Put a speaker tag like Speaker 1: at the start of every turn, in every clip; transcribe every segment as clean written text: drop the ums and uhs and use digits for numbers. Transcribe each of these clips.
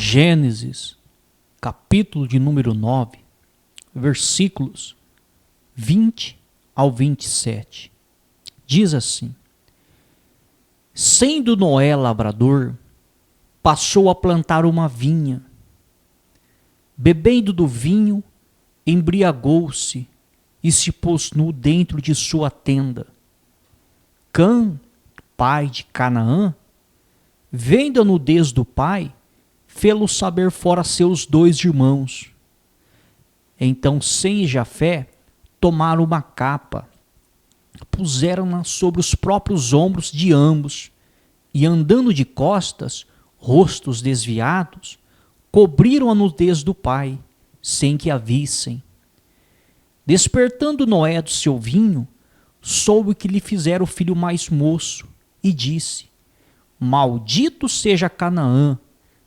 Speaker 1: Gênesis, capítulo de número 9, versículos 20 ao 27. Diz assim: Sendo Noé lavrador, passou a plantar uma vinha. Bebendo do vinho, embriagou-se e se pôs nu dentro de sua tenda. Cã, pai de Canaã, vendo a nudez do pai, fê-lo saber fora seus 2 irmãos. Então Sem e Jafé tomaram uma capa, puseram-na sobre os próprios ombros de ambos, e andando de costas, rostos desviados, cobriram a nudez do pai, sem que a vissem. Despertando Noé do seu vinho, soube que lhe fizera o filho mais moço, e disse: Maldito seja Canaã,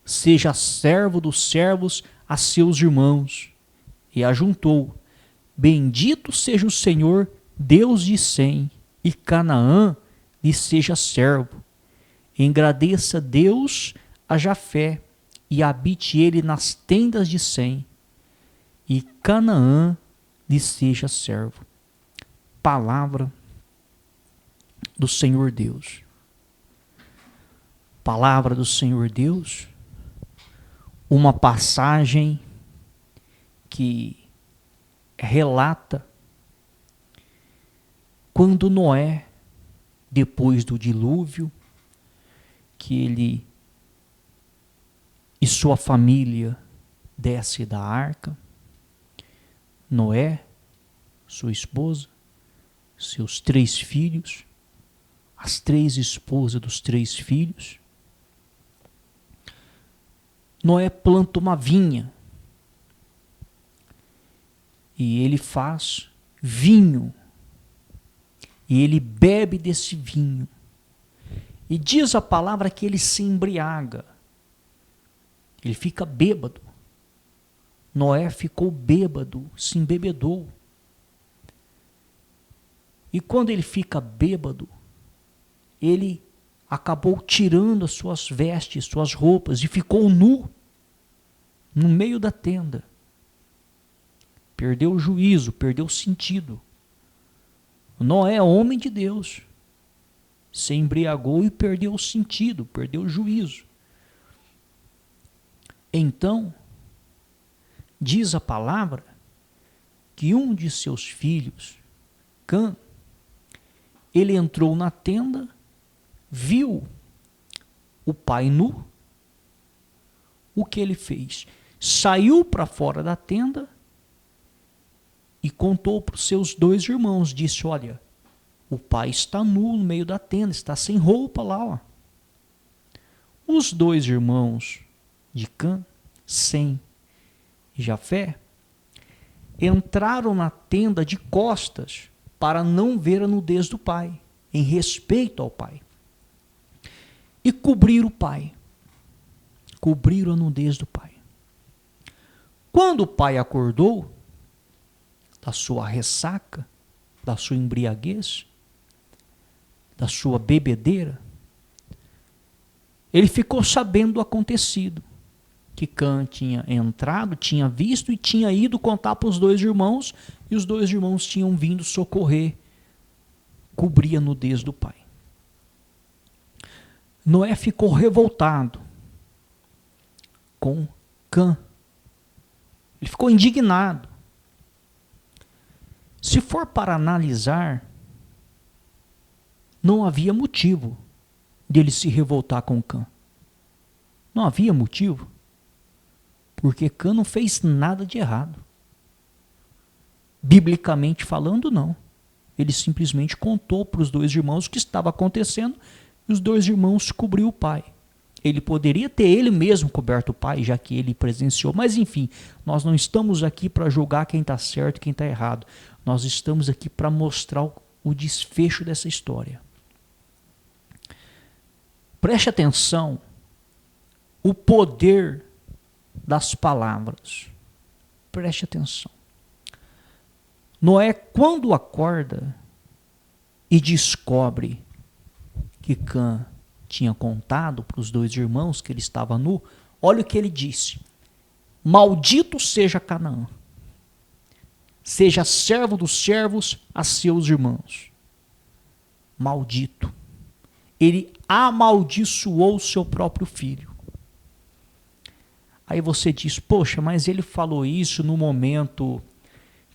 Speaker 1: seja servo dos servos a seus irmãos. E ajuntou: Bendito seja o Senhor, Deus de Sem, e Canaã lhe seja servo. Engrandeça Deus a Jafé, e habite ele nas tendas de Sem, e Canaã lhe seja servo. Palavra do Senhor Deus. Palavra do Senhor Deus, uma passagem que relata quando Noé, depois do dilúvio, que ele e sua família desce da arca, Noé, sua esposa, seus 3 filhos, as 3 esposas dos 3 filhos, Noé planta uma vinha e ele faz vinho e ele bebe desse vinho. E diz a palavra que ele se embriaga, ele fica bêbado. Noé ficou bêbado, se embebedou. E quando ele fica bêbado, ele acabou tirando as suas vestes, suas roupas, e ficou nu, no meio da tenda. Perdeu o juízo, perdeu o sentido. Noé, homem de Deus, se embriagou e perdeu o sentido, perdeu o juízo. Então, diz a palavra que um de seus filhos, Cã, ele entrou na tenda, viu o pai nu. O que ele fez? Saiu para fora da tenda e contou para os seus 2 irmãos. Disse: Olha, o pai está nu no meio da tenda, está sem roupa lá. Ó. Os 2 irmãos de Cã, Sem e Jafé, entraram na tenda de costas para não ver a nudez do pai, em respeito ao pai. E cobriram o pai. Cobriram a nudez do pai. Quando o pai acordou da sua ressaca, da sua embriaguez, da sua bebedeira, ele ficou sabendo do acontecido, que Cã tinha entrado, tinha visto e tinha ido contar para os 2 irmãos, e os 2 irmãos tinham vindo socorrer, cobrir a nudez do pai. Noé ficou revoltado com Cã. Ele ficou indignado. Se for para analisar, não havia motivo dele se revoltar com Cã. Não havia motivo. Porque Cã não fez nada de errado. Biblicamente falando, não. Ele simplesmente contou para os 2 irmãos o que estava acontecendo, e os 2 irmãos cobriu o pai. Ele poderia ter ele mesmo coberto o pai, já que ele presenciou. Mas enfim, nós não estamos aqui para julgar quem está certo e quem está errado. Nós estamos aqui para mostrar o desfecho dessa história. Preste atenção, o poder das palavras. Preste atenção. Noé, quando acorda e descobre que Cã tinha contado para os 2 irmãos que ele estava nu, Olha o que ele disse: maldito seja Canaã, seja servo dos servos a seus irmãos. Maldito. Ele amaldiçoou o seu próprio filho. Aí você diz, poxa, mas ele falou isso no momento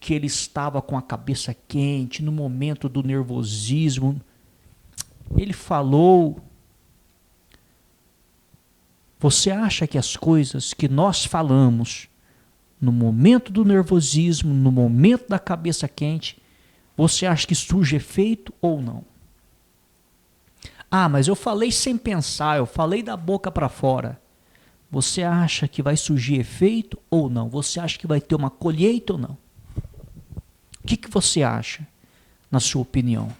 Speaker 1: que ele estava com a cabeça quente, no momento do nervosismo. Ele falou. Você acha que as coisas que nós falamos no momento do nervosismo, no momento da cabeça quente, você acha que surge efeito ou não? Ah, mas eu falei sem pensar, eu falei da boca para fora. Você acha que vai surgir efeito ou não? Você acha que vai ter uma colheita ou não? O que você acha, na sua opinião?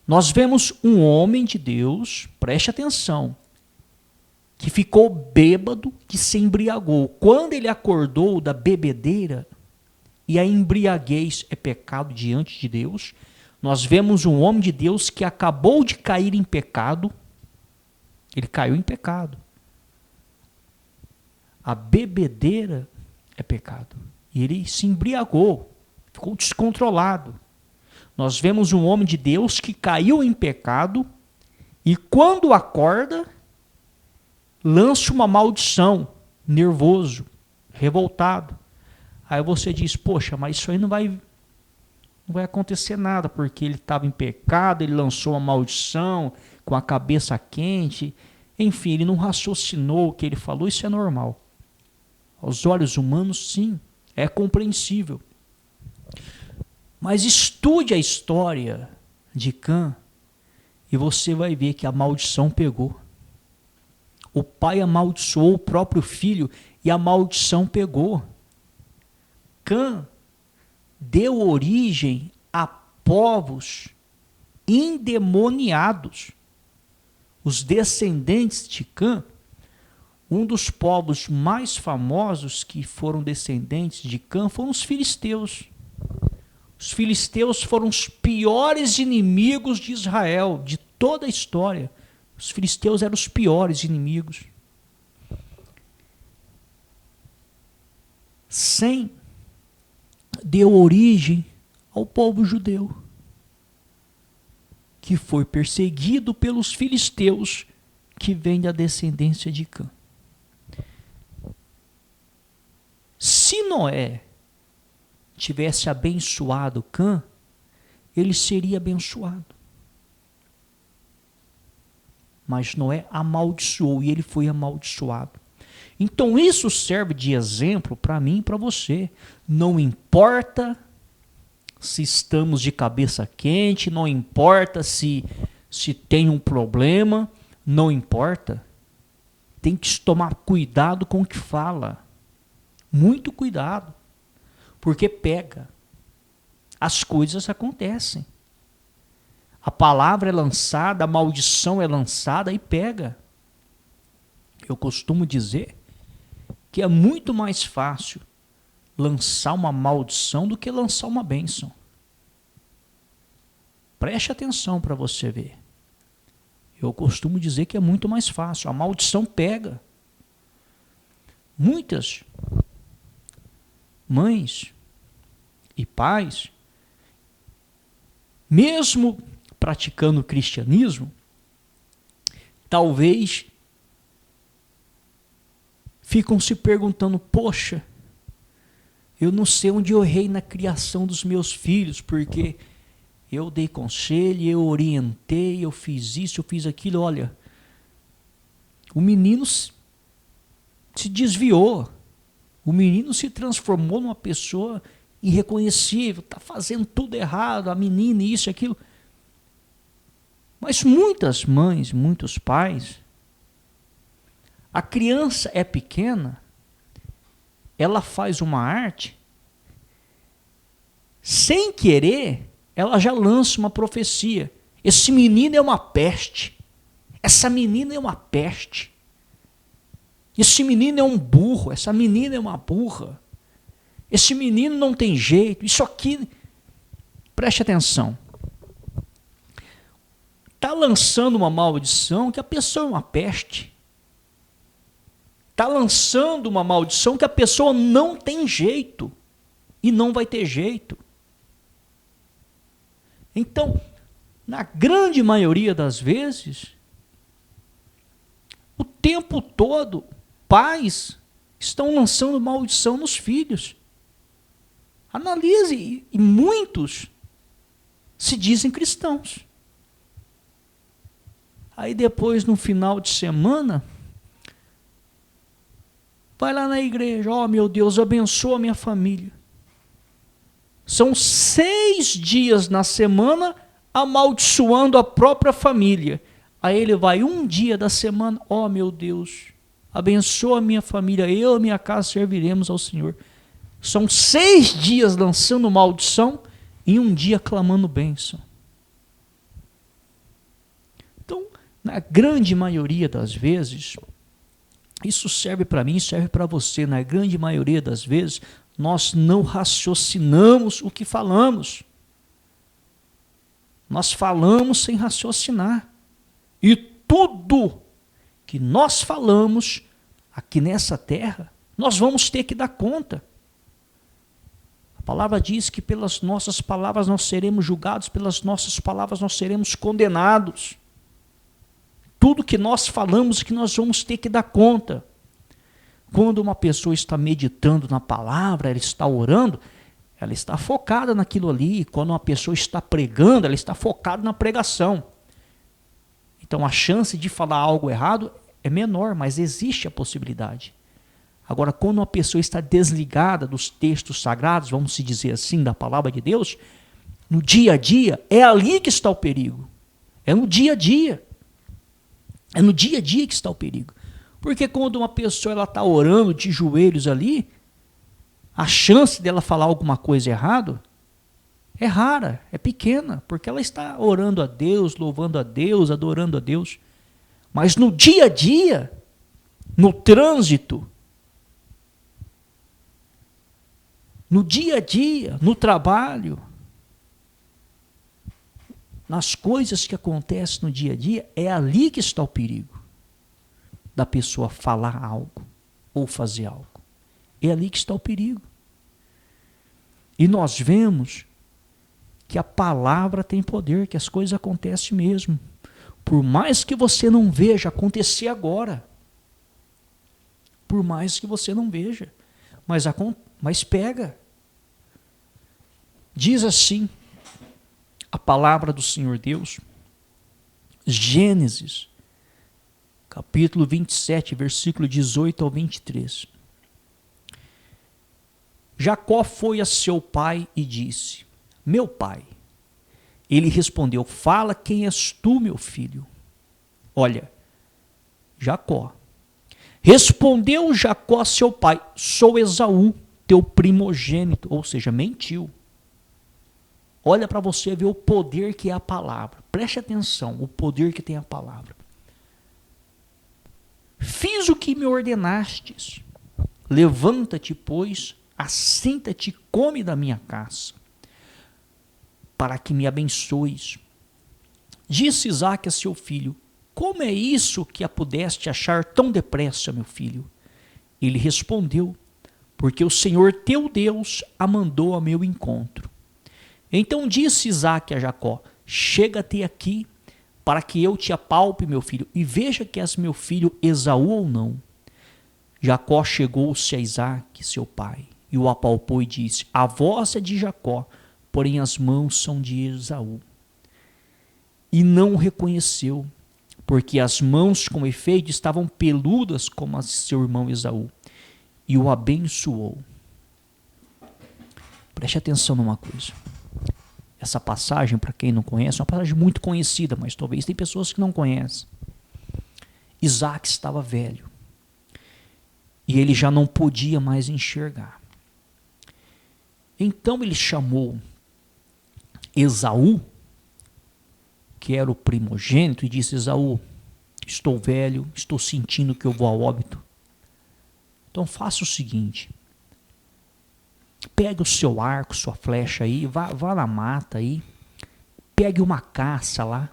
Speaker 1: Nós vemos um homem de Deus, preste atenção, que ficou bêbado, que se embriagou. Quando ele acordou da bebedeira, e a embriaguez é pecado diante de Deus, nós vemos um homem de Deus que acabou de cair em pecado. Ele caiu em pecado. A bebedeira é pecado. E ele se embriagou, ficou descontrolado. Nós vemos um homem de Deus que caiu em pecado e quando acorda, lança uma maldição, nervoso, revoltado. Aí você diz, poxa, mas isso aí não vai acontecer nada, porque ele estava em pecado, ele lançou uma maldição com a cabeça quente. Enfim, ele não raciocinou o que ele falou, isso é normal. Aos olhos humanos, sim, é compreensível. Mas estude a história de Cã e você vai ver que a maldição pegou. O pai amaldiçoou o próprio filho e a maldição pegou. Cã deu origem a povos endemoniados. Os descendentes de Cã, um dos povos mais famosos que foram descendentes de Cã foram os filisteus. Os filisteus foram os piores inimigos de Israel, de toda a história. Os filisteus eram os piores inimigos. Sem deu origem ao povo judeu, que foi perseguido pelos filisteus, que vem da descendência de Cã. Se Noé tivesse abençoado Cã, ele seria abençoado. Mas Noé amaldiçoou e ele foi amaldiçoado. Então isso serve de exemplo para mim e para você. Não importa se estamos de cabeça quente, não importa se tem um problema, não importa. Tem que tomar cuidado com o que fala. Muito cuidado. Porque pega. As coisas acontecem. A palavra é lançada, a maldição é lançada e pega. Eu costumo dizer que é muito mais fácil lançar uma maldição do que lançar uma bênção. Preste atenção para você ver. Eu costumo dizer que é muito mais fácil. A maldição pega. Muitas mães e pais, mesmo praticando o cristianismo, talvez ficam se perguntando, poxa, eu não sei onde eu errei na criação dos meus filhos, porque eu dei conselho, eu orientei, eu fiz isso, eu fiz aquilo. Olha, o menino se desviou, o menino se transformou numa pessoa irreconhecível, está fazendo tudo errado, a menina, isso e aquilo. Mas muitas mães, muitos pais, a criança é pequena, ela faz uma arte, sem querer, ela já lança uma profecia. Esse menino é uma peste. Essa menina é uma peste. Esse menino é um burro. Essa menina é uma burra. Esse menino não tem jeito. Isso aqui, preste atenção. Está lançando uma maldição que a pessoa é uma peste. está lançando uma maldição que a pessoa não tem jeito e não vai ter jeito. Então, na grande maioria das vezes, o tempo todo, pais estão lançando maldição nos filhos. Analise, e muitos se dizem cristãos. Aí depois, no final de semana, vai lá na igreja, ó, meu Deus, abençoa a minha família. São 6 dias na semana amaldiçoando a própria família. Aí ele vai um dia da semana, ó, meu Deus, abençoa a minha família, eu e minha casa serviremos ao Senhor. São 6 dias lançando maldição e um dia clamando bênção. Então, na grande maioria das vezes, isso serve para mim, serve para você. Na grande maioria das vezes, nós não raciocinamos o que falamos. Nós falamos sem raciocinar. E tudo que nós falamos aqui nessa terra, nós vamos ter que dar conta. A palavra diz que pelas nossas palavras nós seremos julgados, pelas nossas palavras nós seremos condenados. Tudo que nós falamos que nós vamos ter que dar conta. Quando uma pessoa está meditando na palavra, ela está orando, ela está focada naquilo ali. Quando uma pessoa está pregando, ela está focada na pregação. Então a chance de falar algo errado é menor, mas existe a possibilidade. Agora, quando uma pessoa está desligada dos textos sagrados, vamos se dizer assim, da palavra de Deus, no dia a dia, é ali que está o perigo. É no dia a dia. É no dia a dia que está o perigo. Porque quando uma pessoa está orando de joelhos ali, a chance dela falar alguma coisa errada é rara, é pequena, porque ela está orando a Deus, louvando a Deus, adorando a Deus. Mas no dia a dia, no trânsito, no dia a dia, no trabalho, nas coisas que acontecem no dia a dia, é ali que está o perigo da pessoa falar algo ou fazer algo. É ali que está o perigo. E nós vemos que a palavra tem poder, que as coisas acontecem mesmo. Por mais que você não veja acontecer agora. Por mais que você não veja. Mas pega. Diz assim a palavra do Senhor Deus, Gênesis, capítulo 27, versículo 18 ao 23. Jacó foi a seu pai e disse: meu pai. Ele respondeu: fala, quem és tu, meu filho? Olha, Jacó. Respondeu Jacó a seu pai: sou Esaú, teu primogênito. Ou seja, mentiu. Olha para você ver o poder que é a palavra. Preste atenção, o poder que tem a palavra. Fiz o que me ordenastes. Levanta-te, pois, assenta-te e come da minha caça, para que me abençoes. Disse Isaque a seu filho: como é isso que a pudeste achar tão depressa, meu filho? Ele respondeu: porque o Senhor teu Deus a mandou a meu encontro. Então disse Isaque a Jacó: chega-te aqui, para que eu te apalpe, meu filho, e veja que és meu filho Esaú ou não. Jacó chegou-se a Isaque, seu pai, e o apalpou e disse: a voz é de Jacó, porém as mãos são de Esaú. E não o reconheceu, porque as mãos, com efeito, estavam peludas como as de seu irmão Esaú, e o abençoou. Preste atenção numa coisa. Essa passagem, para quem não conhece, é uma passagem muito conhecida, mas talvez tem pessoas que não conhecem. Isaque estava velho, e ele já não podia mais enxergar. Então ele chamou Esaú, que era o primogênito, e disse: Esaú, estou velho, estou sentindo que eu vou a óbito. Então faça o seguinte: pegue o seu arco, sua flecha aí, vá na mata aí, pegue uma caça lá,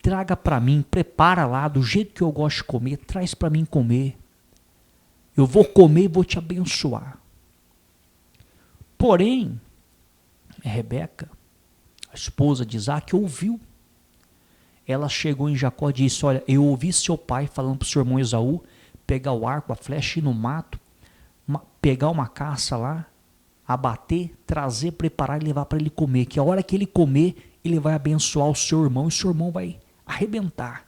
Speaker 1: traga para mim, prepara lá do jeito que eu gosto de comer, traz para mim comer. Eu vou comer e vou te abençoar. Porém, Rebeca, a esposa de Isaac, ouviu. Ela chegou em Jacó e disse: olha, eu ouvi seu pai falando para o seu irmão Esaú pegar o arco, a flecha, ir no mato, pegar uma caça lá, abater, trazer, preparar e levar para ele comer, que a hora que ele comer, ele vai abençoar o seu irmão e o seu irmão vai arrebentar.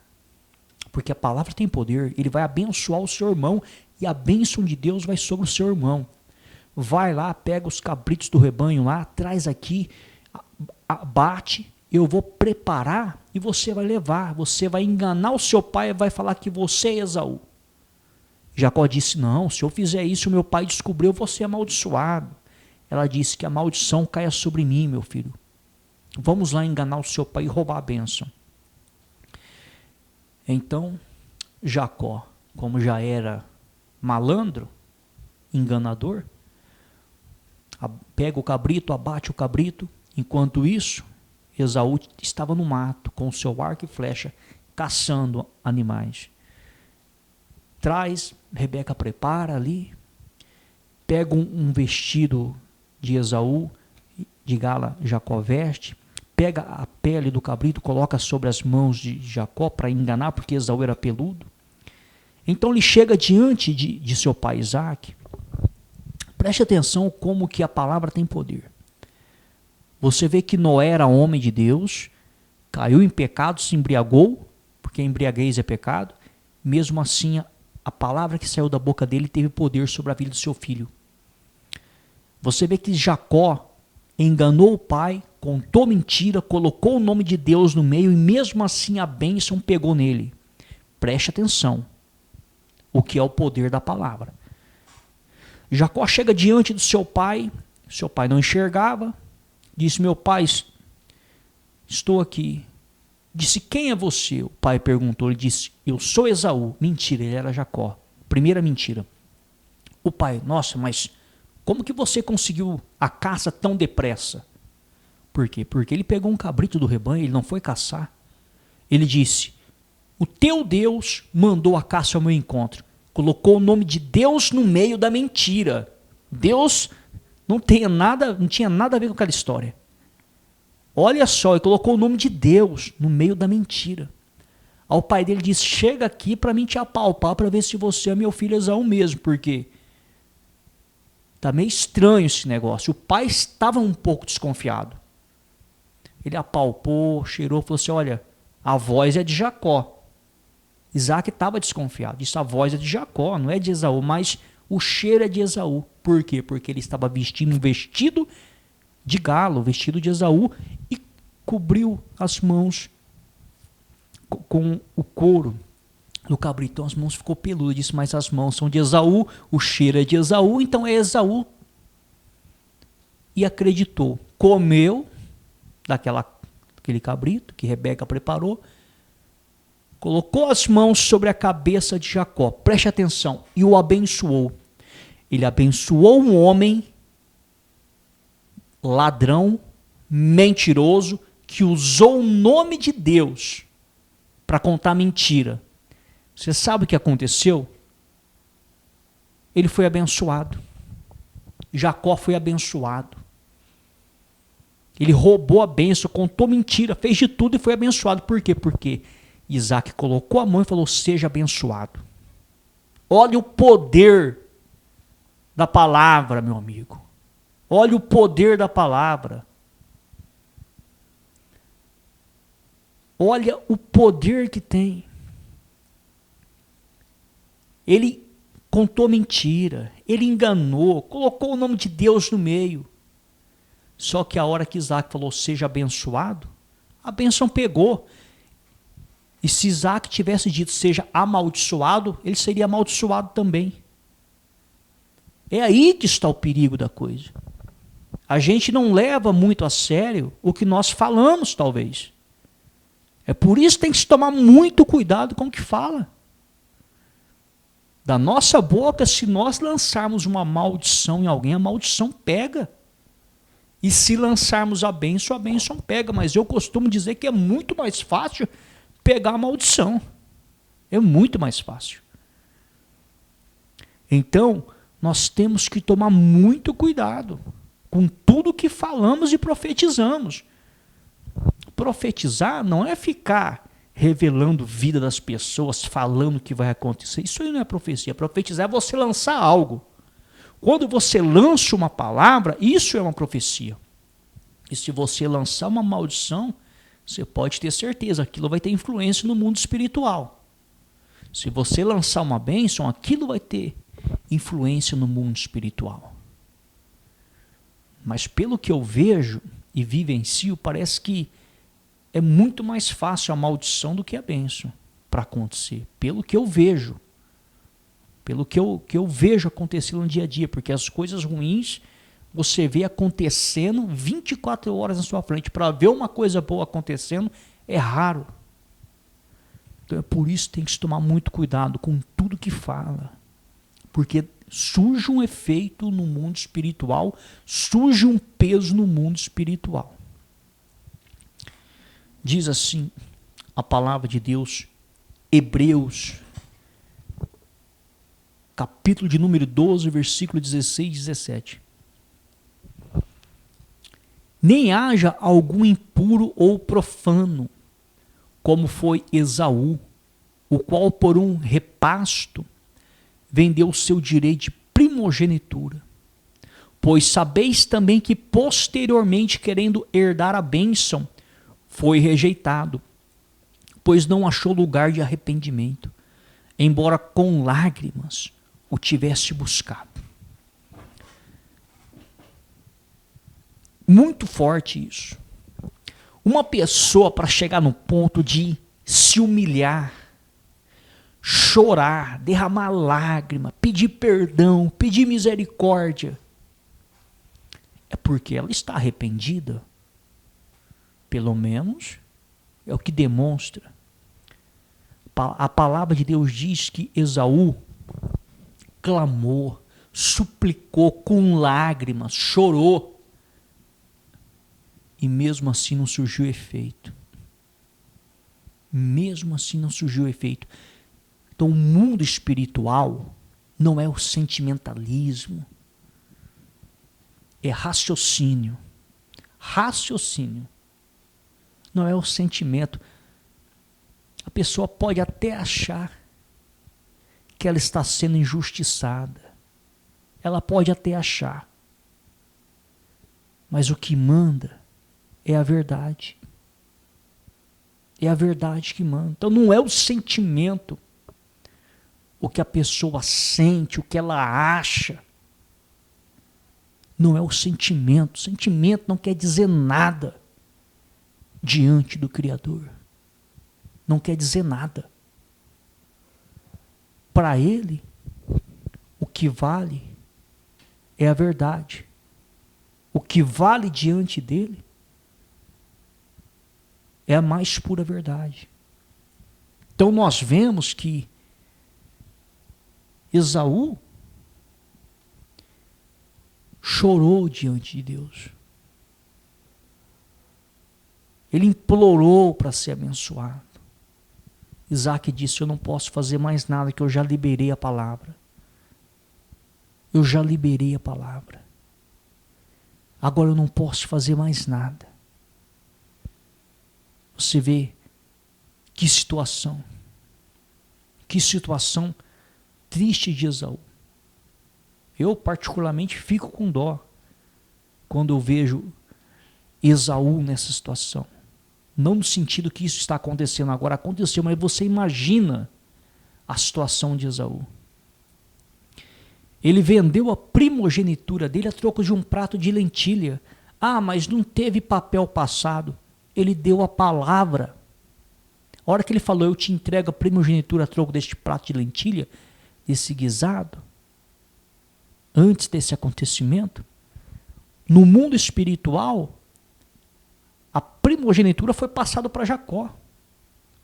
Speaker 1: Porque a palavra tem poder, ele vai abençoar o seu irmão e a bênção de Deus vai sobre o seu irmão. Vai lá, pega os cabritos do rebanho lá, traz aqui, abate, eu vou preparar e você vai levar. Você vai enganar o seu pai e vai falar que você é Esaú. Jacó disse: não, se eu fizer isso, meu pai descobriu, eu vou ser amaldiçoado. Ela disse: que a maldição caia sobre mim, meu filho. Vamos lá enganar o seu pai e roubar a bênção. Então, Jacó, como já era malandro, enganador, pega o cabrito, abate o cabrito. Enquanto isso, Esaú estava no mato com o seu arco e flecha, caçando animais. Traz, Rebeca prepara ali, pega um vestido de Esaú, de gala Jacó veste, pega a pele do cabrito, coloca sobre as mãos de Jacó para enganar, porque Esaú era peludo. Então ele chega diante de seu pai Isaac. Preste atenção como que a palavra tem poder. Você vê que Noé era homem de Deus, caiu em pecado, se embriagou, porque a embriaguez é pecado. Mesmo assim, a palavra que saiu da boca dele teve poder sobre a vida do seu filho. Você vê que Jacó enganou o pai, contou mentira, colocou o nome de Deus no meio e mesmo assim a bênção pegou nele. Preste atenção. O que é o poder da palavra. Jacó chega diante do seu pai não enxergava, disse: meu pai, estou aqui. Disse: quem é você? O pai perguntou, ele disse: eu sou Esaú. Mentira, ele era Jacó. Primeira mentira. O pai: nossa, mas como que você conseguiu a caça tão depressa? Por quê? Porque ele pegou um cabrito do rebanho, ele não foi caçar. Ele disse: o teu Deus mandou a caça ao meu encontro. Colocou o nome de Deus no meio da mentira. Deus não tinha nada a ver com aquela história. Olha só, ele colocou o nome de Deus no meio da mentira. Ao pai dele disse: chega aqui para mim te apalpar, para ver se você é meu filho Esaú mesmo, porque está meio estranho esse negócio. O pai estava um pouco desconfiado. Ele apalpou, cheirou, falou assim: olha, a voz é de Jacó. Isaac estava desconfiado, disse: a voz é de Jacó, não é de Esaú, mas o cheiro é de Esaú. Por quê? Porque ele estava vestindo um vestido de galo, vestido de Esaú, e cobriu as mãos com o couro do cabrito. Então as mãos ficou peludas. Disse: mas as mãos são de Esaú, o cheiro é de Esaú, então é Esaú. E acreditou. Comeu daquele cabrito que Rebeca preparou, colocou as mãos sobre a cabeça de Jacó, preste atenção, e o abençoou. Ele abençoou um homem ladrão, mentiroso, que usou o nome de Deus para contar mentira. Você sabe o que aconteceu? Ele foi abençoado. Jacó foi abençoado. Ele roubou a bênção, contou mentira, fez de tudo e foi abençoado. Por quê? Porque Isaac colocou a mão e falou: seja abençoado. Olha o poder da palavra, meu amigo. Olha o poder da palavra. Olha o poder que tem. Ele contou mentira, ele enganou, colocou o nome de Deus no meio. Só que a hora que Isaac falou: seja abençoado, a bênção pegou. E se Isaac tivesse dito: seja amaldiçoado, ele seria amaldiçoado também. É aí que está o perigo da coisa. A gente não leva muito a sério o que nós falamos, talvez. É por isso que tem que se tomar muito cuidado com o que fala. Da nossa boca, se nós lançarmos uma maldição em alguém, a maldição pega. E se lançarmos a bênção pega. Mas eu costumo dizer que é muito mais fácil pegar a maldição. É muito mais fácil. Então, nós temos que tomar muito cuidado com tudo que falamos e profetizamos. Profetizar não é ficar revelando vida das pessoas, falando o que vai acontecer. Isso aí não é profecia. Profetizar é você lançar algo. Quando você lança uma palavra, isso é uma profecia. E se você lançar uma maldição, você pode ter certeza, aquilo vai ter influência no mundo espiritual. Se você lançar uma bênção, aquilo vai ter influência no mundo espiritual. Mas pelo que eu vejo e vivencio, parece que é muito mais fácil a maldição do que a bênção para acontecer. Pelo que eu vejo. Pelo que eu vejo acontecer no dia a dia. Porque as coisas ruins você vê acontecendo 24 horas na sua frente. Para ver uma coisa boa acontecendo é raro. Então é por isso que tem que se tomar muito cuidado com tudo que fala. Porque surge um efeito no mundo espiritual, surge um peso no mundo espiritual. Diz assim a palavra de Deus, Hebreus, capítulo de número 12, versículo 16 e 17. Nem haja algum impuro ou profano, como foi Esaú, o qual por um repasto vendeu o seu direito de primogenitura. Pois sabeis também que posteriormente, querendo herdar a bênção, foi rejeitado, pois não achou lugar de arrependimento, embora com lágrimas o tivesse buscado. Muito forte isso. Uma pessoa, para chegar no ponto de se humilhar, chorar, derramar lágrima, pedir perdão, pedir misericórdia, é porque ela está arrependida. Pelo menos é o que demonstra. A palavra de Deus diz que Esaú clamou, suplicou com lágrimas, chorou. E mesmo assim não surgiu efeito. Mesmo assim não surgiu efeito. Então o mundo espiritual não é o sentimentalismo. É raciocínio. Raciocínio. Não é o sentimento. A pessoa pode até achar que ela está sendo injustiçada. Ela pode até achar. Mas o que manda é a verdade. É a verdade que manda. Então não é o sentimento, o que a pessoa sente, o que ela acha. Não é o sentimento. O sentimento não quer dizer nada diante do Criador. Não quer dizer nada. Para ele, o que vale é a verdade. O que vale diante dele é a mais pura verdade. Então nós vemos que Esaú chorou diante de Deus. Ele implorou para ser abençoado. Isaac disse, eu não posso fazer mais nada, que eu já liberei a palavra. Eu já liberei a palavra. Agora eu não posso fazer mais nada. Você vê que situação triste de Esaú. Eu particularmente fico com dó quando eu vejo Esaú nessa situação. Não no sentido que isso está acontecendo agora, aconteceu, mas você imagina a situação de Esaú. Ele vendeu a primogenitura dele a troco de um prato de lentilha. Ah, mas não teve papel passado. Ele deu a palavra. A hora que ele falou, eu te entrego a primogenitura a troco deste prato de lentilha, desse guisado, antes desse acontecimento, no mundo espiritual, a primogenitura foi passada para Jacó.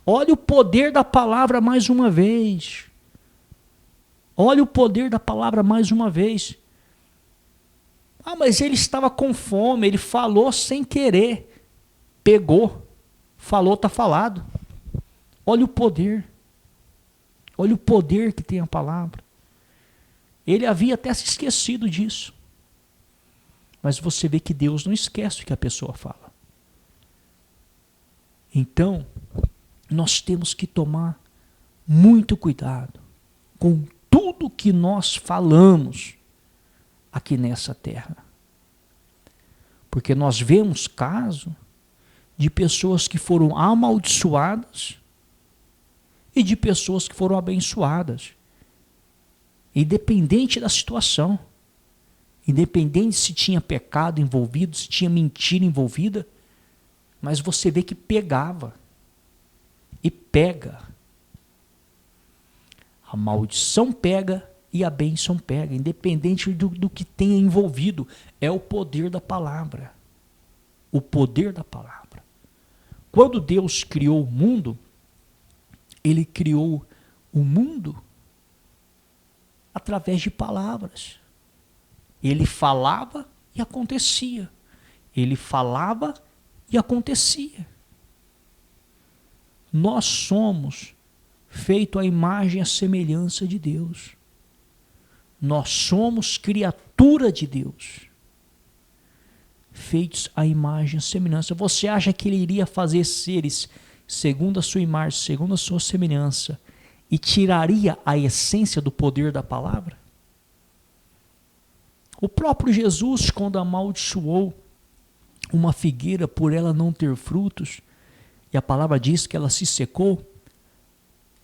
Speaker 1: Olha o poder da palavra mais uma vez. Olha o poder da palavra mais uma vez. Ah, mas ele estava com fome, ele falou sem querer. Pegou, falou, está falado. Olha o poder. Olha o poder que tem a palavra. Ele havia até se esquecido disso. Mas você vê que Deus não esquece o que a pessoa fala. Então, nós temos que tomar muito cuidado com tudo que nós falamos aqui nessa terra. Porque nós vemos caso de pessoas que foram amaldiçoadas e de pessoas que foram abençoadas. Independente da situação. Independente se tinha pecado envolvido, se tinha mentira envolvida, mas você vê que pegava. E pega. A maldição pega e a bênção pega, independente do que tenha envolvido. É o poder da palavra. O poder da palavra. Quando Deus criou o mundo, Ele criou o mundo através de palavras. Ele falava e acontecia. Ele falava e acontecia. Nós somos feitos à imagem e à semelhança de Deus. Nós somos criatura de Deus. Feitos à imagem e à semelhança. Você acha que Ele iria fazer seres segundo a sua imagem, segundo a sua semelhança, e tiraria a essência do poder da palavra? O próprio Jesus, quando amaldiçoou uma figueira por ela não ter frutos, e a palavra diz que ela se secou,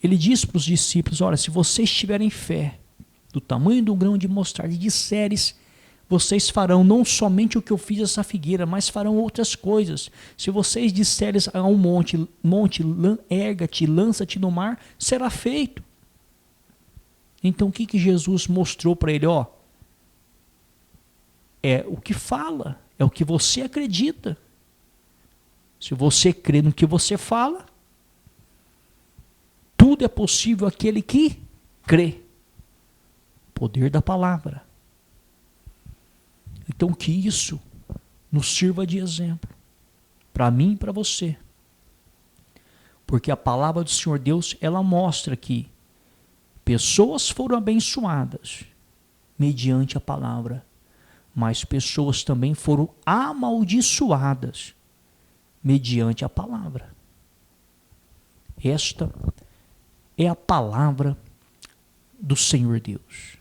Speaker 1: ele disse para os discípulos: olha, se vocês tiverem fé do tamanho de um grão de mostarda e disseres, vocês farão não somente o que eu fiz a essa figueira, mas farão outras coisas. Se vocês disseres a um monte, erga-te, lança-te no mar, será feito. Então o que Jesus mostrou para ele? É o que fala, é o que você acredita. Se você crê no que você fala, tudo é possível àquele que crê. Poder da palavra. Então que isso nos sirva de exemplo, para mim e para você. Porque a palavra do Senhor Deus, ela mostra que pessoas foram abençoadas mediante a palavra, mas pessoas também foram amaldiçoadas mediante a palavra. Esta é a palavra do Senhor Deus.